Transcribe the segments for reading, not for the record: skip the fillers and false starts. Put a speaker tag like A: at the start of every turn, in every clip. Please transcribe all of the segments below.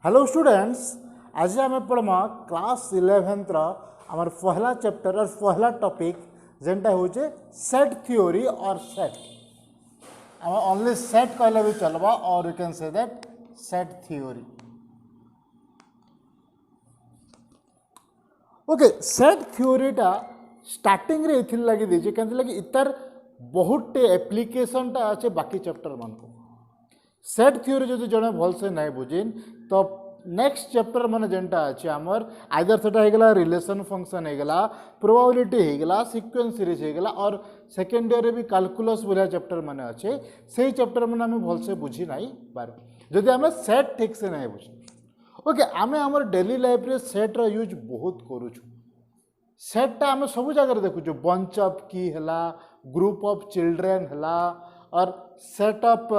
A: Hello students, आज आम पढ़मा class 11th आमर पहला चैप्टर और पहला टॉपिक जेनटा होचे सेट थ्योरी और सेट। आम ओनली सेट कहले भी चलबा और you can say that set theory. Okay, set थ्योरीटा स्टार्टिंग रे इथिल लगी दीजिए कहते लगे इतर बहुत टे एप्लीकेशनटा अच्छे बाकी चैप्टर मान को। सेट थ्योरी जो जड़े भल से नहीं बुझीन तो नेक्स्ट चैप्टर माने जेनटा अच्छे आमर आइदर सेटा हेगला रिलेशन फंक्शन हेगला, प्रोबेबिलिटी हेगला, सीक्वेंस सीरीज हेगला और सेकेंड ईयर भी कैलकुलस बोलिया चैप्टर माने अच्छे से चैप्टर माने आम भल से बुझी नहीं पार जदि आम सेट ठीक से नहीं बुझी। ओके, आम आमर डेली लाइफ रे सेट रो यूज बहुत करूछु। सेटा आम सब जगह देखुछु, बंच ऑफ की हला, ग्रुप ऑफ चिल्ड्रेन हला और सेटअप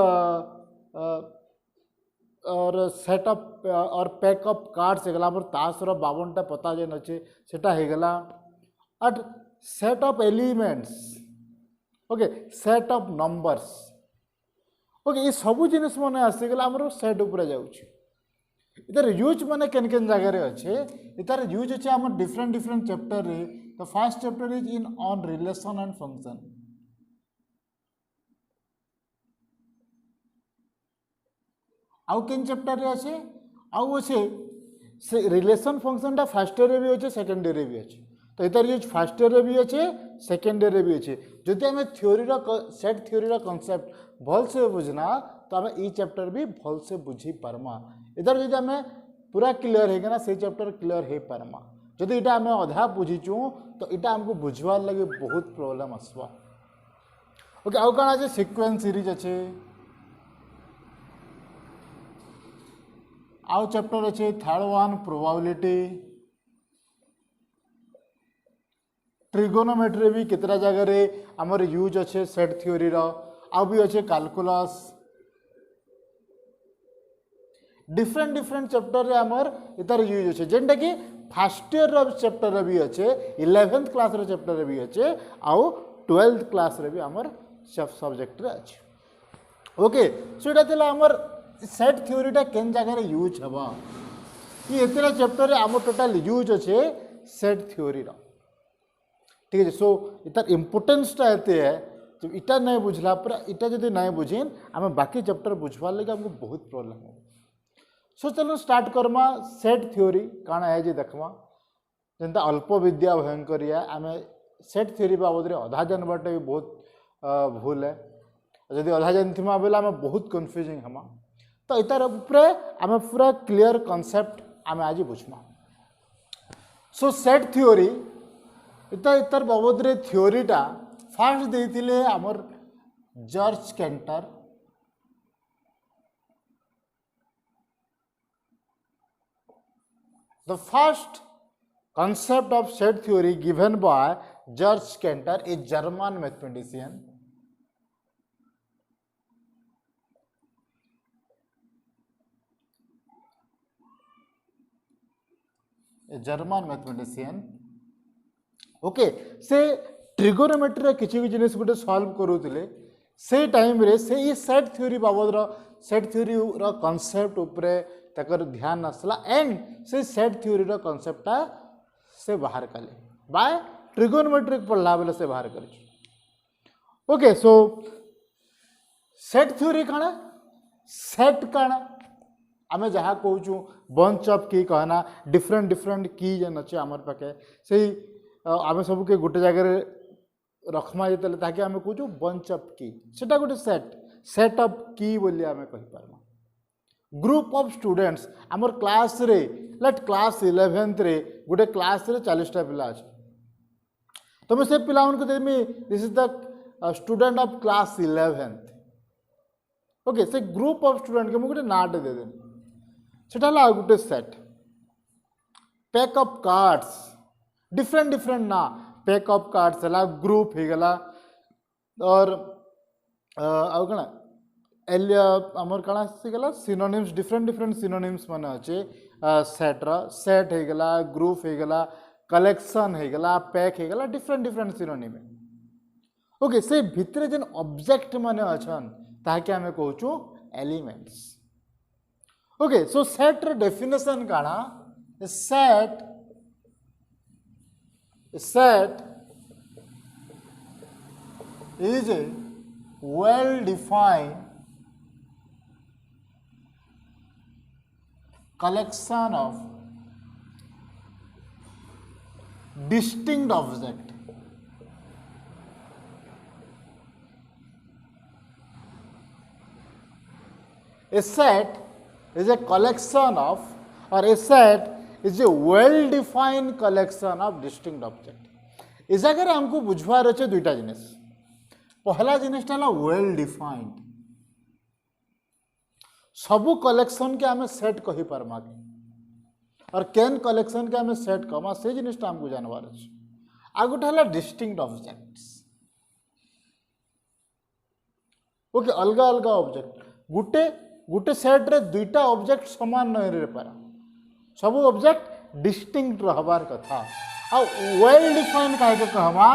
A: और सेटअप और पैकअप कार्ड्स हेगला मोर तासर 52टा पता जेन अच्छे सेटा हेगला और set of elements. Okay, set of numbers. Okay, ये सब जिनिस माने आसीगला हमर सेट ऊपर जाउछि। इधर यूज माने केन केन जगह रे अच्छे इधर यूज अच्छे हमर डिफरेंट डिफरेंट चैप्टर रे। तो first chapter is in on relation and function. आउ केन चैप्टर रे अच्छे आउ अच्छे से रिलेशन फंक्शन फर्स्ट ईयर भी अच्छे सेकेंड ईयर भी अच्छे। तो इधर यूज फर्स्ट ईयर भी अच्छे सेकेंड ईयर भी अच्छे। जदि आम थ्योरी सेट थ्योरी कॉन्सेप्ट भल से बुझना तो आम ई चैप्टर भी भल से बुझी पारमा। इधर जदि आम पूरा क्लीयर है से चैप्टर क्लीयर हो पारमा। जदि इटा आम अधा बुझीचु तो इटा हमको बुझवार लगे बहुत प्रॉब्लम आसवा। ओके, आउ कौन अच्छे सीक्वेंस सीरीज अच्छे, आउ चैप्टर अच्छे थर्ड वन प्रोबेबिलिटी, ट्रिगोनोमेट्री भी कितना जगह रे आमर यूज अच्छे सेट थ्योरी रो। आउ भी अच्छे कैलकुलस। डिफरेंट डिफरेंट चैप्टर रे आमर इतार यूज अच्छे जेनटा कि फर्स्ट ईयर रो चैप्टर रे भी अच्छे, 11th क्लास रो चैप्टर रे भी अच्छे, आउ 12th क्लास रे भी आमर सब्जेक्ट रे अच्छे। ओके, सो इटा थिला आमर सेट थ्योरीटा केन जगह रे यूज हबा। ये एतला चैप्टर रे आमर टोटल यूज अच्छे सेट थ्योरी रो। ठीक है, सो इतार इम्पोर्टेंसटा एते है जब इटा नहीं बुझला पर इटा जदि नहीं बुझीन आम बाकी चैप्टर बुझवार लगे हमको बहुत प्रॉब्लम हो। सो चलो स्टार्ट करमा सेट थ्योरी काना है जे देखमा। जेनता अल्प विद्या भयंकरिया आम सेट थ्योरी बाबद अधा जानवाटा भी बहुत भूल है। जदि अधा जानथिमा बेला आम बहुत कन्फ्यूजिंग हमा। तो इतार उपरे आम पूरा क्लियर कॉन्सेप्ट आम आज बुझमा। सो सेट थ्योरी इतार बाबद थ्योरीटा फास्ट देइथिले आमर George canter. The first concept of set theory given by George Cantor, a German mathematician. A German mathematician. Okay, से ट्रिगोनोमेट्री किसी भी जिनिस गोटे सॉल्व करूले से टाइम रे से ये सेट थ्योरी बाबद सेट थ्योरी कॉन्सेप्ट उपरे तकर ध्यान आसला एंड से सेट थ्योरी कॉन्सेप्टा से बाहर कले बाय ट्रिगोनोमेट्री पढ़ला बेले से बाहर कर। ओके, सो सेट थ्योरी काना सेट काना आम जहाँ कहूँ बंच ऑफ की कहना डिफरेंट डिफरेंट की जेन अच्छे आमर पाखे से आम सबके गोटे जगह रखमा जो ताकि आम कहूँ बंच ऑफ की सेटा गोटे सेट ऑफ की बोली आम कहीपर। ग्रुप ऑफ स्टूडेंट्स आमर क्लास रे लेट क्लास 11th रे गोटे क्लास रे 40टा पिला अच्छे। तो मैं से पिला उनको देमी this is the student of class 11th। Okay, से ग्रुप ऑफ स्टूडेंट के मुझे नाटे दे देनी सेटा गोटे set. Pack of cards different different ना पैकअप कार्ड्स है ग्रुप हो गला और आउ कण आमर कण आसीगला सिनोनिम्स डिफरेंट डिफरेंट सिनोनिम्स माने अच्छे सेट्रा सेट हो गला ग्रुप हो गला कलेक्शन हो गला पैक हो गला डिफरेंट डिफरेंट सिनोनिम। ओके, से भितर जेन ऑब्जेक्ट माने अछन ताके हमें कहूँ एलिमेंट्स। ओके सो सेट रे डेफिनेशन काना set is a well defined collection of distinct object. A set is a collection of, or a set is a well defined collection of distinct object. इस जगह हमको बुझवार अच्छे दुईटा जिनिस पहला जिनिसटा है वेल डिफाइंड सबू कलेक्शन के आम सेट कही पार्मा और केन कलेक्शन के आम सेट कमा से जिनिसटा हमको जानवर अच्छे आ गोटे है डिस्टिंक्ट ऑब्जेक्ट्स ओके अलग अलग ऑब्जेक्ट गोटे गोटे सेट रे दुईटा ऑब्जेक्ट समान नहीं रह पारा सब ऑब्जेक्ट डिस्टिंक्ट रहबार कथा आ वेल डिफाइन कहीं कहमा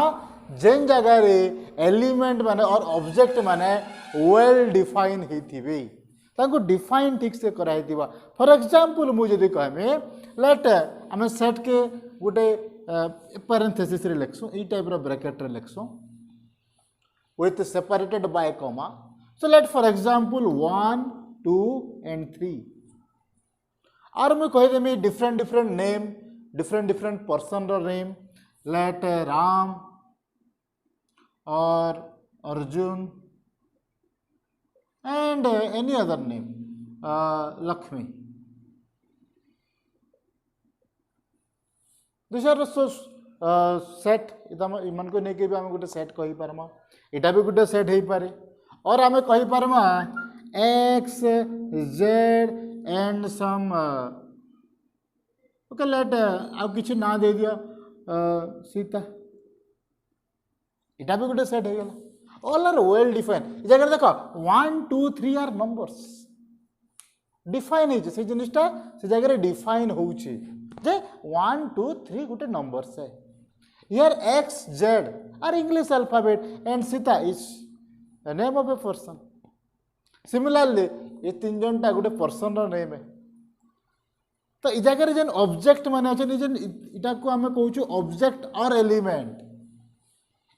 A: जेन जगह रे एलिमेंट माने और ऑब्जेक्ट माने वेल डिफाइन होइथिबे ताको डिफाइन ठीक से कराइथिबा फॉर एग्जांपल मु जदी कहमे लेट हमें सेट के गोटे पैरेंथेसिस रे लिखसु ई टाइप रो ब्रैकेट रे लिखसु with separated by a comma. So let for example 1, 2 and 3. और मैं कह देमी different name, different person row name. Let Ram or Arjun and any other name. Lakshmi. These are so set. इमान को नहीं कि भी आम गोटे सेट कही पारमा इटा भी गोटे सेट हो पारे और आम कही पारमा X Z and some okay let आ किसी ना दे दिया सीता इटा भी गोटे सेट हो गला ऑल आर वेल डिफाइन इस जगह देख 1 2 3 आर नंबर्स डिफाइन है से जिनिसटा से जगह डिफाइन होउछि जे 1 2 3 गोटे नंबर्स है Here X, Z are English alphabet and Sita is the name of a person. Similarly, ये तीन जन टा गोटे पर्सन रो नेम है तो इ जगह रे जेन ऑब्जेक्ट माने अछि जेन इटा को हमें कहूछु ऑब्जेक्ट और एलिमेंट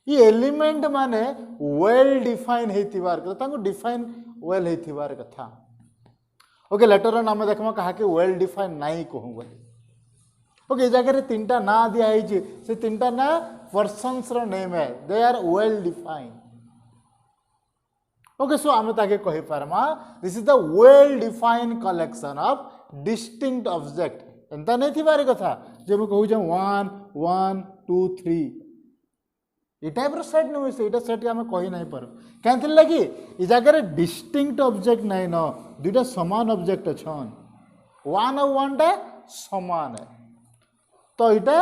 A: ये एलिमेंट माने वेल डिफाइन हेतिबार कथा ताको डिफाइन वेल हेतिबार कथा ओके लेटर ऑन हमें देखमा कहा कि वेल डिफाइन नाही कहू बोली ओके जगह तीन टा ना दिया से तीन टा ना पर्सन्स रो नेम है they are well define okay so आमे ताके कहि पारमा this is the well define collection of distinct object एंता नहीं थी बारे कथा जे मैं कहू 1 1 2 3 ई टाइप रो सेट न होइसे एटा सेट के आमे कहि नहीं पारो कैंथिल लगी ई जगह रे डिस्टिंक्ट ऑब्जेक्ट नहीं न दुटा समान ऑब्जेक्ट छन 1 और 1 टा समान है तो इटा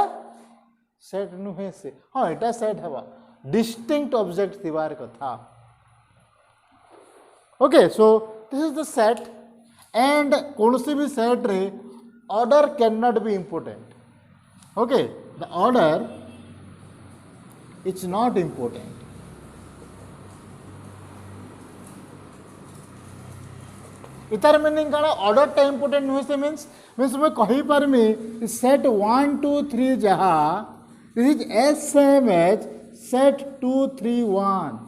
A: सेट नुहे से हाँ इटा सेट हवा डिस्टिंक्ट ऑब्जेक्ट थिबार कथा okay so this is the set and कोनसी भी सेट रे order can not be important okay the order is not important इतार मीनिंग काना ऑर्डर टा इंपोर्टेंट नुहे से मीन्स मैं कही पारमी सेट 1 2 3 जहा this is as same as set 2 3 1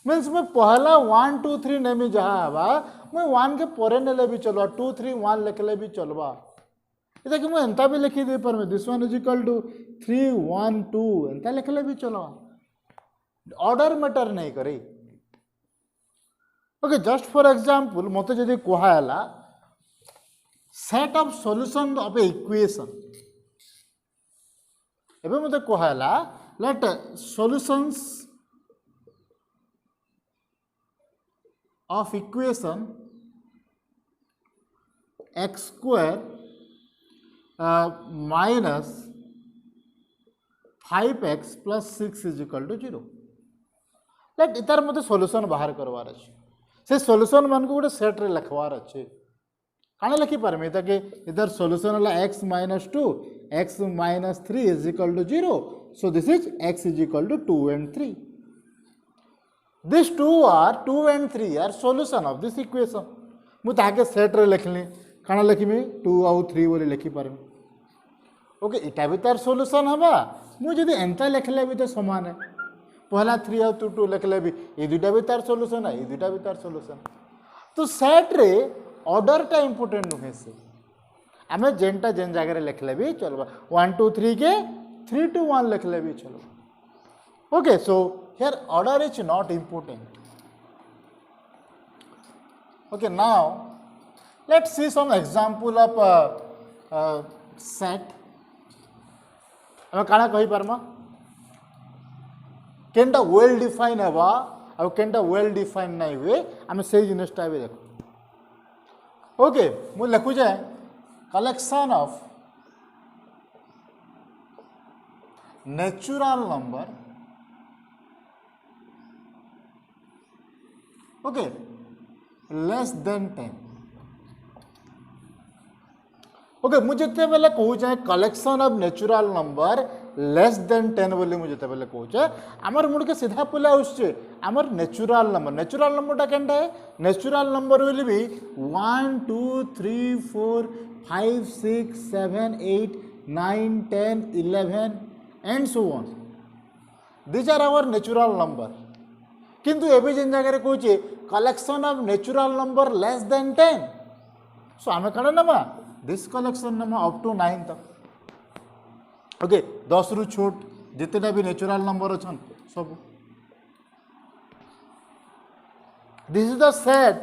A: means मैं पहला 1 2 3 नेमी जहा हवा मैं 1 के परे नेले भी चलवा 2 3 1 लिखले भी चलवा इता कि मैं एंता भी लिखि दे पारमी this one is equal to 3 1 2 एंता लिखले भी चलवा ऑर्डर मैटर नहीं करे ओके जस्ट फॉर एग्जांपल मते जदी कोहाला set of solution of a equation एबे मते कोहाला let solutions of equation x square minus 5x plus 6 is equal to 0 let इतार मते सॉल्यूशन बाहर करवार अछि से सॉल्यूशन मान को गोटे सेट रे लिखवार अछि काना लिखि पारमे ताकि इधर सॉल्यूशन हला x minus 2 x minus 3 is equal to 0 so this is x is equal to 2 and 3 these 2 and 3 are solution of this equation मुझे सेट रे लिखली काण लिखमी 2 आउ 3 बोली लिखिपारे ओके इटा भी तार सोल्यूशन हवा मुझे एंता लिखले भी तो सामान है पहला 3 आउ 2 लिखले भी ये दुटा भी तार सोल्यूशन है ये दुटा भी तार सोल्यूशन तो सेट रे ऑर्डरटा इंपोर्टेंट नुहे से आम जेनटा जेन जगह लिखले भी चलवा 1 2 3 के 3 2 1 लिखले भी चलो okay so here order is not important okay now let's see some example of set हम काना कहि पारमा केनटा वेल डिफाइन हवा और केनटा वेल डिफाइन नहीं हुए हम से जिनिसटा भी देखो ओके मु लिखु जाए collection of natural number okay less than 10 okay मुझे बेले कहूचे collection of natural number less than 10 बोली मुझे बेले कहूचे आमर मुड़ के सीधा पहले आसचे आमर नेचुरल नंबरटा केनटा है नेचुरल नंबर बोली भी 1 2 3 4 5 6 7 8 9 10 11 and so on these are our natural number किंतु एबे जेन जगह कहूचे collection of natural number less than 10 so आम कण नमा दिस कलेक्शन नमा अप टू 9 तक ओके 10 रु छोट जितेटा भी नेचुरल नंबर अच्छन सब this is the set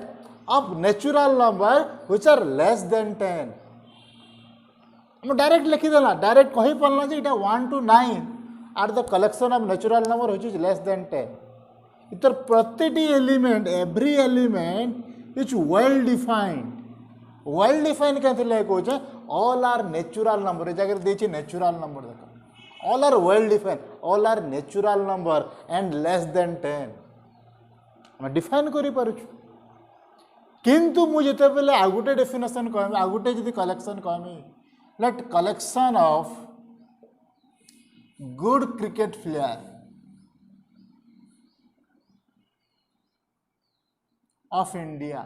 A: of natural number which are less than 10 हम डायरेक्ट लिखिदेला डायरेक्ट कही पारला जे इटा 1 to 9 are the collection of natural number which is less than 10 इतर प्रत्येक element every element is well defined क्या कहे ऑल आर नेचुरल नंबर ये जगह देखिए नेचुरल नंबर देख all are well defined all are natural number and less than 10 define करि पारुछु किंतु मु जेते बेले आ गुटे डेफिनेशन कहमी आ गुटे जदी कलेक्शन कहमी let collection of good cricket player of India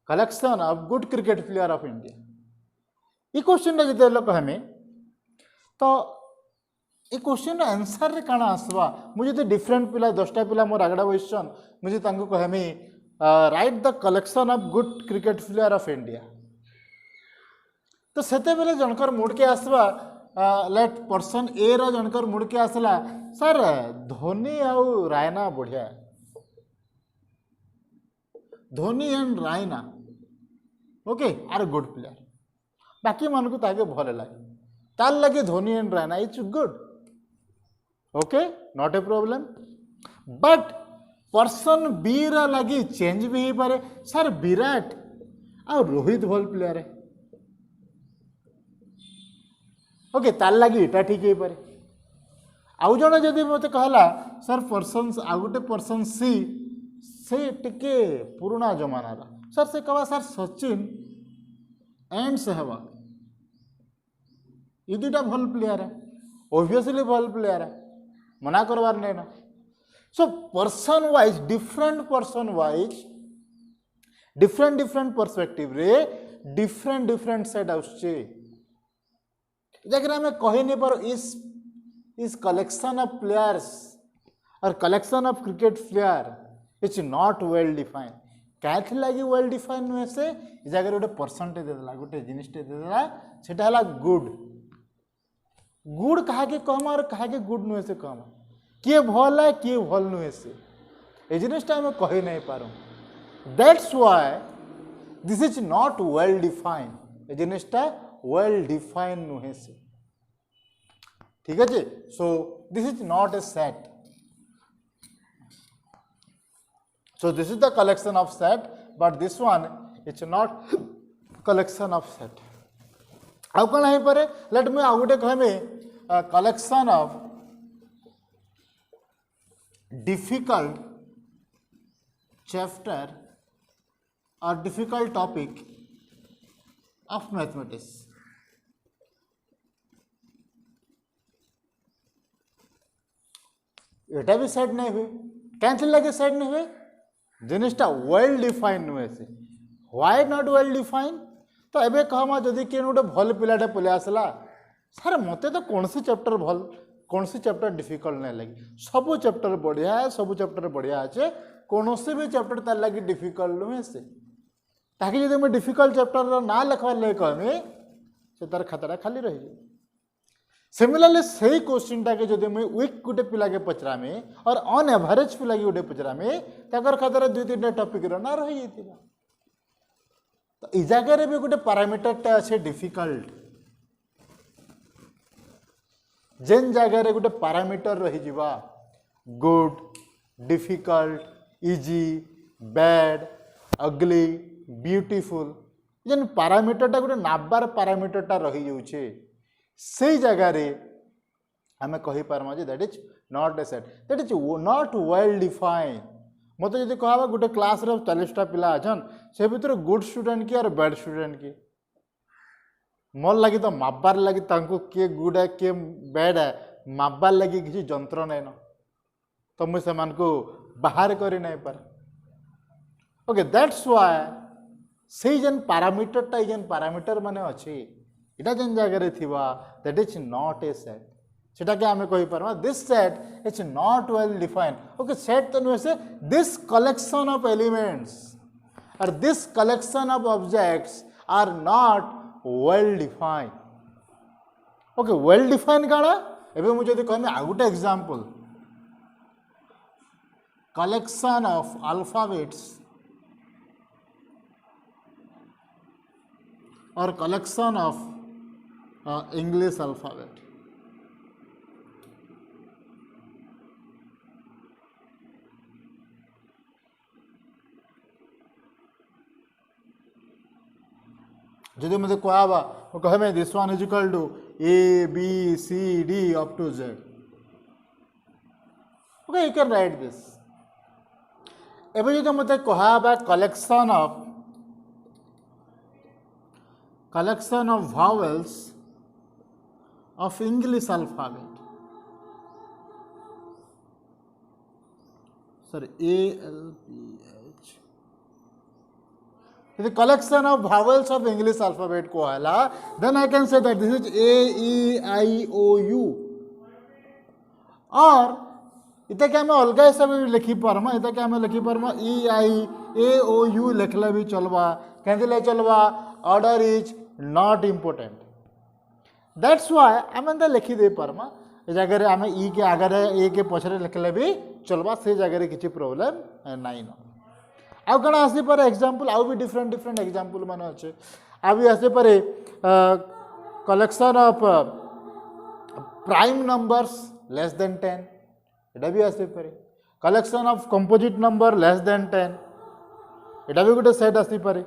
A: collection of good cricket player of India ये क्वेश्चन जो लोग हमें तो ये क्वेश्चन आंसर रे काना आसवा मुझे डिफरेंट पिला 10टा पिला मोर आगड़ा बसन मुझे तांको कहमी write the collection of good cricket player of India तो सेते बेले जनकर मूड के आसवा लेट पर्सन ए रो जनकर मुड़ के आसला सर धोनी आउ रायना बढ़िया Dhoni and Raina okay are good player बाकी मन को ताके भल लगे तार लगे Dhoni and Raina it's good okay not a problem but person बी रा लगी चेंज भी हो पारे सर विराट आ रोहित भल प्लेयर है ओके तार लगी इटा ठीक हो पारे आउ जन जदि मत कहला सर पर्सन आ गोटे पर्सन सी से टिके पुराना जमाना सर से कहा सर सचिन एंड सहवाग ये दुटा भल प्लेयर है ओबियसली भल प्लेयर है मना करवार नहीं ना so person wise different perspective रे डिफरेंट सेट आसुचे जगह हमें कही नहीं पारो इस कलेक्शन ऑफ प्लेयर्स और collection of cricket player it's not well define क्या लगी वेल डिफाइन नुहे से जगह गोटे परसेंटेज देदेला गोटे जिनिसटे देदेला सेटा हला गुड गुड कहा के कहमा और कहा के गुड नुहे से कहमा किए भल है किए भल नुहे से ये जिनिसटा हमें कही नहीं पारो that's why this is not well define ये जिनिसटा वेल डिफाइन नुहे से ठीक है जी so this is not a set so this is the collection of set but this one it's not collection of set how can I pare let me out gote कहमे collection of difficult chapter or difficult topic of mathematics एटा भी set नहीं हुई cancel लगे set नहीं हुए जिनिसटा well define नुहे से why not well define तो एबे कहमा जदि किए गोटे भल पिलाटे पलि आसला सर मते तो कौन सी चैप्टर भल कौन सी चैप्टर डिफिकल्ट नहीं लगी सब चैप्टर बढ़िया है सब चैप्टर बढ़िया अच्छे कौन सी भी चैप्टर तार लगी डिफिकल्ट नुहे से ताकि जब मैं डिफिकल्ट चैप्टर ना लिखवार लगे कहमी से तार खाताटा खाली रही सिमिलरली से क्वेश्चन टाके जब मुझे वीक गोटे पिला के पचरामी और ऑन एवरेज पिला गोटे पचरामी ताकर खातार दुई तीन टॉपिक ना रही जाता तो ई जगह भी गोटे पैरामीटरटा अच्छे डिफिकल्ट जेन जगह गोटे पैरामीटर रही जावा good difficult easy bad ugly beautiful जेन पैरामीटरटा गोटे नाबार पैरामीटरटा रही जाऊे से जगार आम कहीपरमा that is not a set that is not well define मत जब कह गोटे क्लास 40टा पिला अच्छन से भर गुड स्टूडेंट की और बैड स्टूडेंट की मोर लगी तो मापार लगी किए गुड है किए बैड है मापार लगी किसी जंत्र नहीं न तो मुझे बाहर कर नहीं पार ओके दैट्स व्हाई से जेन पैरामीटरटा जेन पैरामीटर माने अच्छी इटा जेन जगह थिबा that is not a set सेटा के आमे कहि परमा this set is not well defined okay set तो नुहे से दिस कलेक्शन ऑफ एलिमेंट्स और this collection of objects are not well defined okay well defined काड़ा एबे मुझे जदि कहमे आ गोटे एग्जांपल कलेक्शन ऑफ अल्फाबेट्स और कलेक्शन ऑफ इंग्लिश अल्फाबेट जदि मुझे कहवा कहमे this one is equal to A B C D up to Z okay you can write this एबे जो मते कहवा collection of vowels of English alphabet sorry ALPH the collection of vowels of English alphabet ko hala then I can say that this is A E I O U और इतना क्या मैं अलग हिसाब से लिखी पारमा इतना क्या मैं लिखी पारमा E I A O U लिखले भी चलवा कैंसिल चलवा order is not important that's why आम लिखी दे पारमा जगह आम ई के आगे ए के पछरे लिखले भी चलवा से जगह किसी प्रोब्लेम नाई न आउ कण आसपे एग्जांपल आउ भी डिफरेंट डिफरेंट एग्जांपल मान अच्छे आ भी आसपे collection of prime numbers less than 10 एटा भी आसपे collection of composite number less than 10 एटा भी गोटे सेट आसपे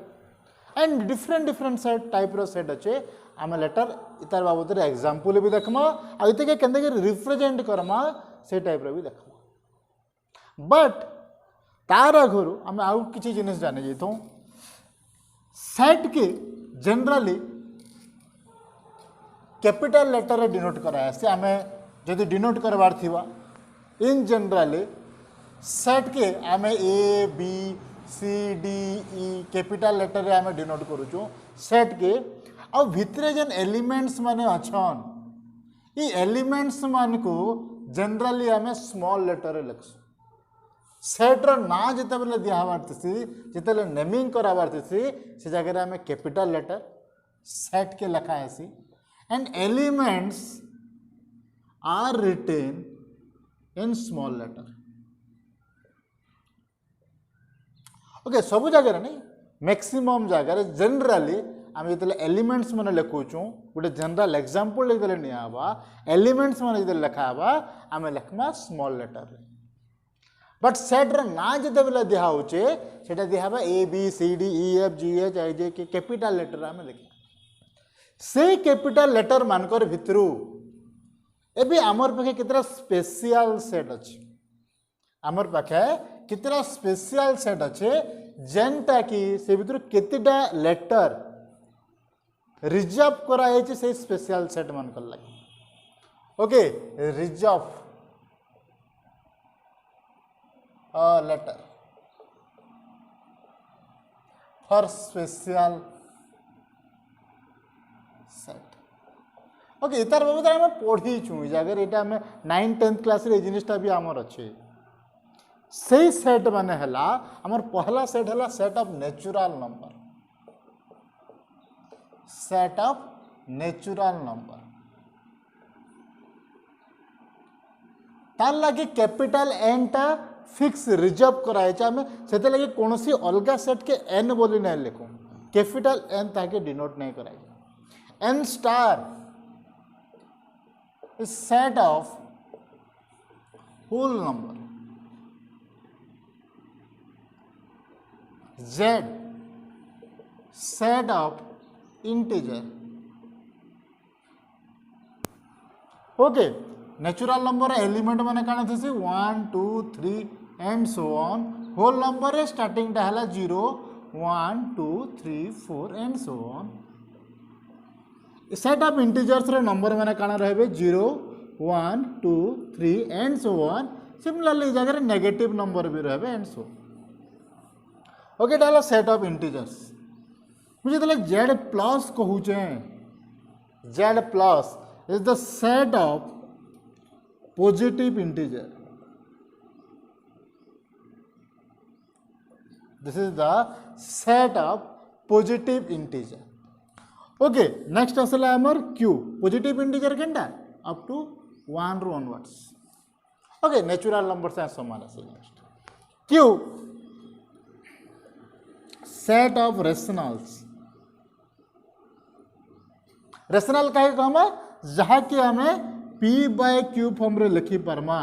A: and different different set type रो सेट अच्छे आम लेटर इतार बाबद एग्जांपल भी देखमा आ इते के केंदे रिप्रेजेंट करमा से टाइप रो भी देखमा बट तार आगुरु आम आउ किछि जिनिस जाने जेतौ सेट के जनरली कैपिटल लेटर रे डिनोट कराया से आम जदि डिनोट करबार थिबा इन जनरली सेट के आम A B C D E capital letter रे आम डिनोट करूचु सेट के आ भितरे जेन एलिमेंट्स माने अछन ई एलिमेंट्स मान को जनरली आम स्मॉल लेटर रे लिखसु सेट रो ना जिते बेले दिया बारती जिते नेमिंग करा बारती से जगह आम कैपिटल लेटर सेट के लिखा है and elements are written in small letter okay सब जगह नहीं मैक्सिमम जगह जनरली आम जो एलिमेंट्स मैंने लिखुचु गोटे जनरल एग्जांपल जो निया एलिमेंट्स मैंने जो लिखावा आम लिखमा स्मॉल लेटर बट सेट्र ना जिते बेले दिहाचे से दिहा A B C D E F G H I J K capital letter आम लिखा से कैपिटल लेटर मानकर भितरू एबे आमर पाखे कितना स्पेशल सेट अच्छे आमर पाखे कितना स्पेशल सेट अच्छे जेनटा कि से भितर केतिटा लेटर रिजर्व कराई से स्पेशल सेट मान कर लगे okay reserve letter for special set. Okay इतार बाबद आम पढ़ी छू जगह यहाँ आम 9th क्लास रे जिनिसटा भी आमर अच्छे से सेट माने हला आमर पहला सेट हला set of natural number set of natural number तार लगे कैपिटल एन टा फिक्स रिजर्व कराए आम से लगे कौन सी अलग सेट के एन बोली नहीं लिखू कैपिटल एन ताके डिनोट नहीं कराए N star is set of whole number z set of integer okay natural number element माने काना Tessy 1 2 3 and so on whole number रे starting टा हला 0 1 2 3 4 and so on set of integers रे नंबर माने काना रहबे 0 1 2 3 एंड सो ऑन सिमिलरली जगह नेगेटिव नंबर भी रहबे एंड सो ओके डाला सेट ऑफ इंटीजर्स मुझे तले z प्लस कहू छे z plus is the set of positive integer this is the set of positive integer okay next आसला आमर क्यू पॉजिटिव इंटीजर केनटा अप टू 1 रू ऑनवर्ड्स ओके नेचुरल नंबर से समान आसे next Q set of rationals rational काहे कहमा जहा कि हमें p बाय q फॉर्म रे लिखि परमा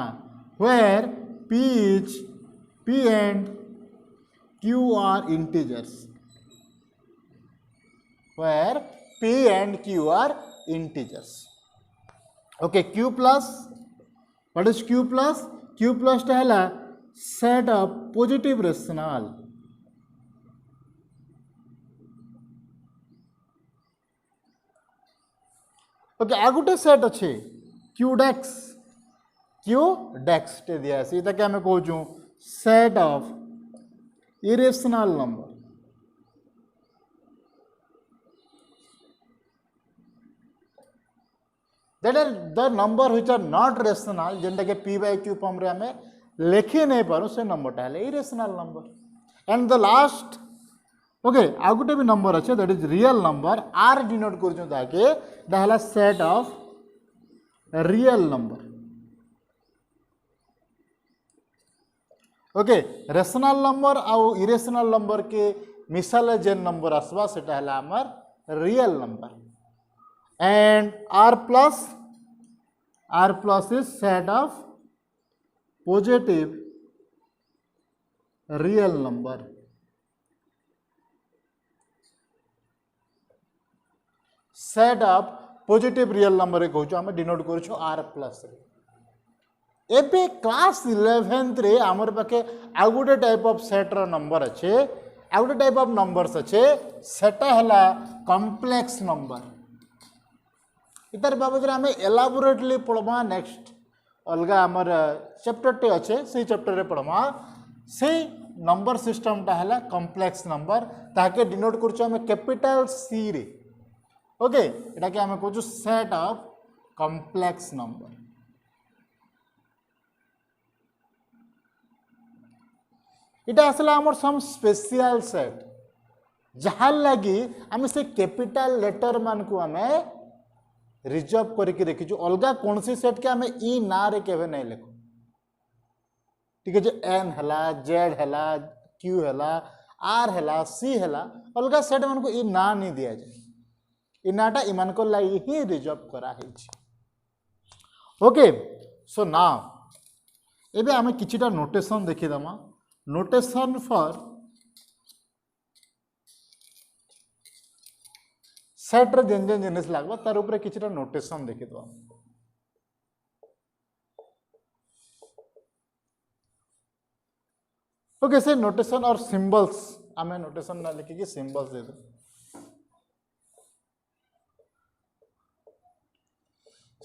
A: where p and q are integers where p and q are integers okay q plus what is q plus टा हला set of positive rational okay आगुटे सेट अच्छे q dex टे दिया से इता क्या मैं कहूँ छू set of irrational number that are the number which are not rational जेनटा के p by q फॉर्म रे हमें लिखि नहीं पारू से नंबर टा है irrational number and the last okay आ गुटे भी नंबर अच्छे that is real number r denote कर जो ताके दाहला set of real number okay rational number आउ इरेशनल नंबर के मिसाले जेन नंबर आसवा सेटा हला हमर real number and r plus is set of positive real number set of positive real number कहू आम डिनोट करूँ r plus एबे क्लास 11th रे आमर पाखे आ गोटे टाइप ऑफ सेट रो नंबर अच्छे आ गोटे टाइप ऑफ नंबर्स अच्छे सेटा हला कॉम्प्लेक्स नंबर इतार बाबद आम एलाबोरेटली पढ़मा नेक्स्ट अलग आमर चैप्टर टे अच्छे से चैप्टर रे पढ़मा से नंबर सिस्टम टा हला कॉम्प्लेक्स नंबर ताके डिनोट करछो हम कैपिटल सी रे ओके एटा के हम कहू सेट ऑफ कॉम्प्लेक्स नंबर इटा आसला आमर सम स्पेशल सेट जहाँ लगी आम से कैपिटल लेटर मान को आम रिजर्व करके रखीचु अलग कौन सी सेट के आम ई ना रे केवे नहीं लिखु ठीक है एन हला जेड हला क्यू हला आर हला सी हला अलग सेट मान को ई ना नहीं दिया जाए ई नाटा इमान को लाई ही रिजर्व करा है ओके सो नाउ एबे आम किछिटा नोटेशन देखिदमा नोटेशन फॉर सेट रे जेन जेन जिनिस लागबा तार ऊपर किछिटा नोटेशन देखि दो ओके से नोटेशन और सिंबल्स आमे नोटेशन ना लिखि कि सिंबल्स दे दो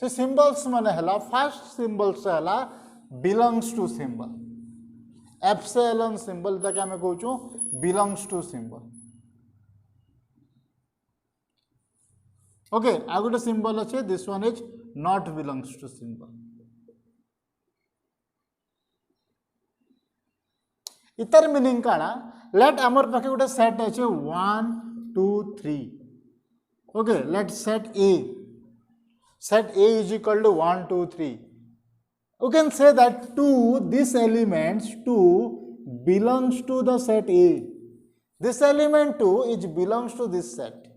A: से सिंबल्स माने हला फर्स्ट सिंबल से हला belongs to symbol epsilon symbol ताकि आम कहूँ बिलोंग्स टू सिंबल। ओके आ गोटे सिंबल अच्छे this one is not belongs to symbol. इतर मीनिंग काना लेट आमर पाखे गोटे सेट अच्छे 1 2 3 okay let set A is equal to 1 2 3 you can say that 2 this elements 2 belongs to the set A, this element 2 is belongs to this set.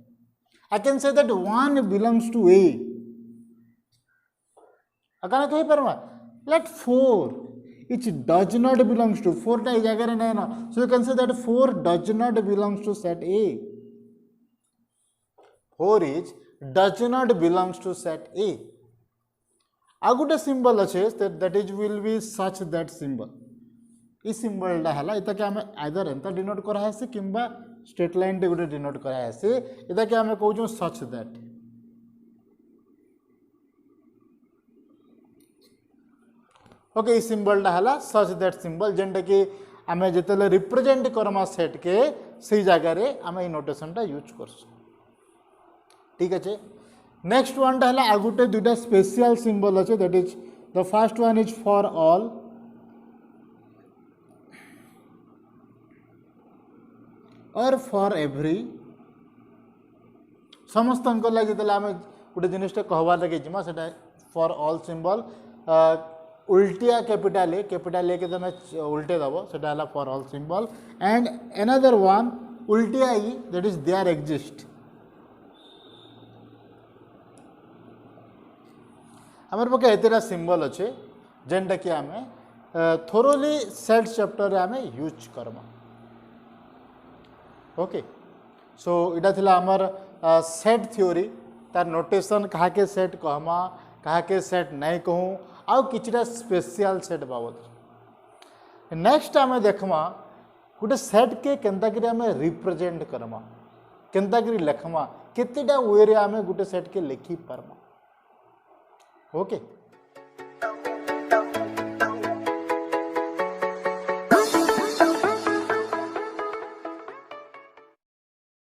A: I can say that 1 belongs to A. अकाना कही पारमा let 4 it does not belongs to 4 टा जगह नहीं ना, so you can say that 4 does not belongs to set A. 4 is does not belongs to set A. आ गोटे symbol अच्छे that is will be such that symbol. E symbol टा हला इता के हमें आइदर एंता डिनोट करा है से किंबा स्ट्रेट लाइन टे गोटे डिनोट करा है से इता के हमें कहूँ such that. Okay E symbol टा हला सच दैट सिंबल जेंटा कि आम जिते रिप्रेजेंट करमा सेट के सही जगह रे आम ई नोटेशन टा यूज करसु। ठीक अच्छे नेक्स्ट वन टा हला आ गोटे दुटा स्पेशल सिंबल अच्छे that is the first one is for all और फॉर एवरी समस्त लगे आम गोटे जिनटा कहबार लगे जिमा से फॉर ऑल सिंबल उल्टिया कैपिटल ए के तुम उल्टे दब से for all symbol and another one उल्टिया E that is there exist. आमर पके एतेटा सिंबल अच्छे जेनटा कि आम थोरोली सेट चैप्टर आम यूज करमा। ओके सो इटा थिला आमर सेट थ्योरी तार नोटेशन कहा के सेट कहमा कहा के सेट नहीं कहूँ आउ किछटा स्पेशल सेट बाबद नेक्स्ट आम देखमा गोटे सेट के केनता करी आम रिप्रेजेंट करमा केनता करी लिखमा केतेटा वे रे आम गोटे सेट के लिखी पारमा। ओके